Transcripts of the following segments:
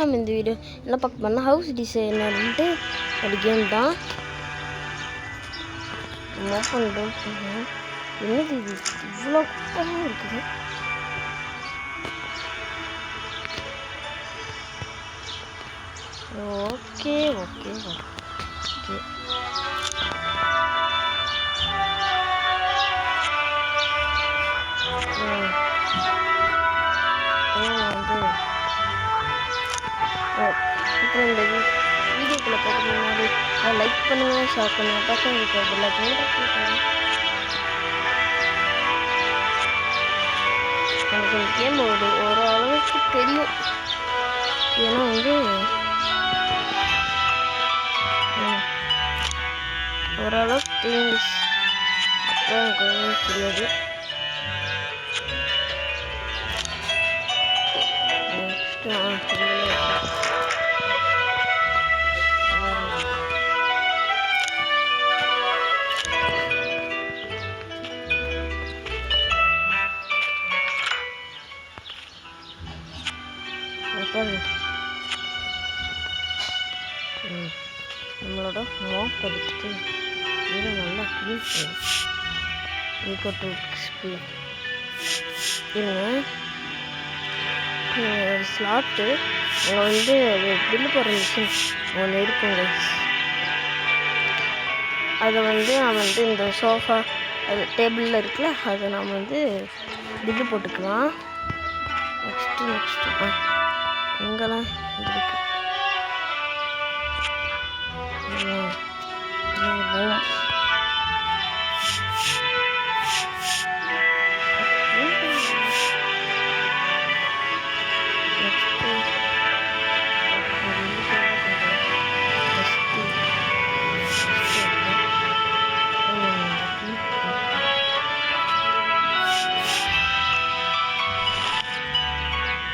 நம்ம இந்த வீடியோ என்ன பார்க்க போனால் ஹவுஸ் டிசைனர்ன்ட்டு ஒரு கேம் தான். ஓப்பன் டோர் பண்ணுவோம். என்னது இது இவ்வளோ குப்பையாக இருக்குது? ஓகே ஓகே ஓகே அப்புறம் இந்த வீடியோக்குள்ளே பார்க்க முன்னாடி லைக் பண்ணுங்கள், ஷேர் பண்ணுங்கள், பக்கம் இருக்கிறது எல்லாத்தையும் எனக்கு இந்த கேம் ஓரளவுக்கு தெரியும். ஏன்னா ஓரளவுக்கு தெரியும். அப்புறம் எனக்கு ஒன்றும் தெரியாது. நம்மளோட மாப் எடுத்துட்டு வீடு நல்லா க்ளீன் பண்ணும். ஈகோ ஸ்பீட் இருங்க. ஸ்லாட்டு அங்கே பில்லு போடுற மிஷின் ஒன்று இருக்குங்க. அதை நான் இந்த சோஃபா அது டேபிளில் இருக்குல்ல, அதை நாம் பில்லு போட்டுக்கலாம். நெக்ஸ்ட்டு எங்கெல்லாம் இருக்கு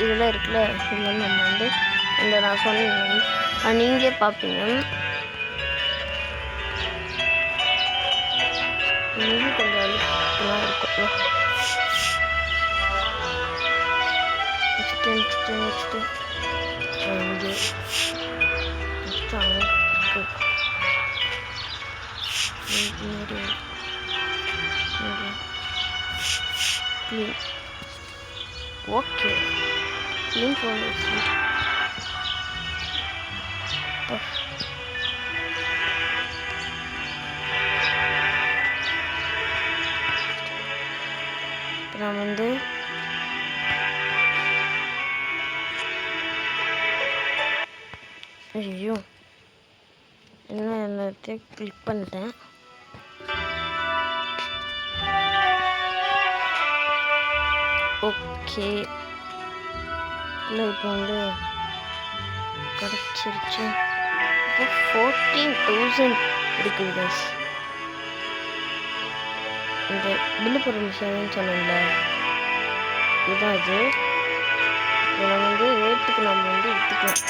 இதெல்லாம் இருக்குல்ல, இதெல்லாம் நம்ம இந்த நான் சொன்னேன் நீங்களே பார்ப்பீங்க. இன்னும் கொஞ்சம் அழுத்தமாக இருக்கும். நெக்ஸ்ட்டு ஓகே க்ளீன் பண்ணிடுச்சு. இப்போ நான் ஐயோ எல்லாத்தையும் கிளிக் பண்ணிட்டேன். ஓகே இல்லை இப்போ கிடச்சிருச்சு. இப்போ 14,000 இருக்குது கைஸ். இந்த பில்லு போடுற மிஷின் சொன்னேன்ல, இதுதான் இது. இதை ரேட்டுக்கு நம்ம எடுத்துக்கலாம்.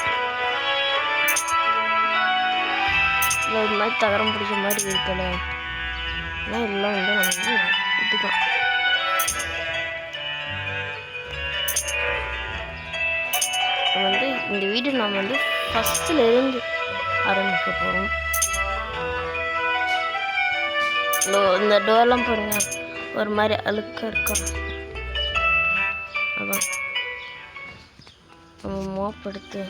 இல்லை இது மாதிரி தகரம் பிடிச்ச மாதிரி இருக்கல, ஆனால் எல்லாம் நம்ம எடுத்துக்கலாம். இந்த வீடியோ நாம் ஃபஸ்ட்லேருந்து ஆரம்பிக்க போகிறோம். இந்த டோர்லாம் பாருங்க, ஒரு மாதிரி அழுக்காக இருக்கும். அதான் நம்ம மோப் எடுத்து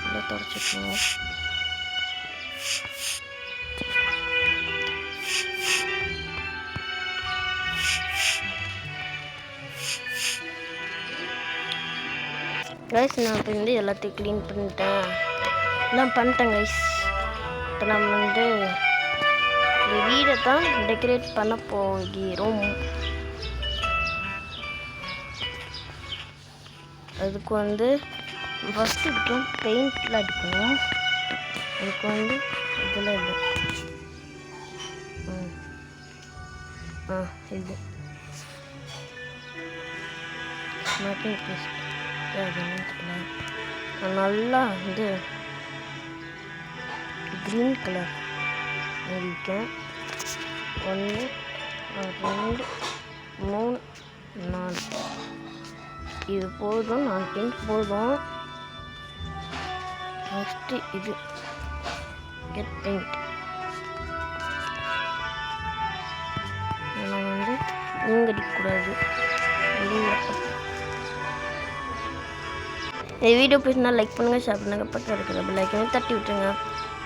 நல்லா தொடச்சிக்கணும். கைஸ் நான் இப்போ எல்லாத்தையும் க்ளீன் பண்ணிட்டேன். எல்லாம் பண்ணிட்டேன் கைஸ். இப்போ நம்ம இந்த வீடை தான் டெக்கரேட் பண்ண போகிறோம். அதுக்கு ஃபஸ்ட்டு இதுக்கும் பெயிண்ட்லாம் அடிக்கணும். அதுக்கு இதில் இல்லை இது மேக்கிங் பேஸ்ட் நல்லா க்ரீன் கலர் இருக்கேன். 1 2 3 4 இது போதும். 4 பெயிண்ட் போதும். நெக்ஸ்ட்டு இது கெட் பெயிண்ட். நான் வந்து இங்கே அடிக்கக்கூடாது. இந்த வீடியோ பிடிச்சிருந்தா லைக் பண்ணுங்கள், ஷேர் பண்ணுங்கள், பக்கத்தில் இருக்கிற பெல் ஐக்கனை தட்டி விட்டுருங்க.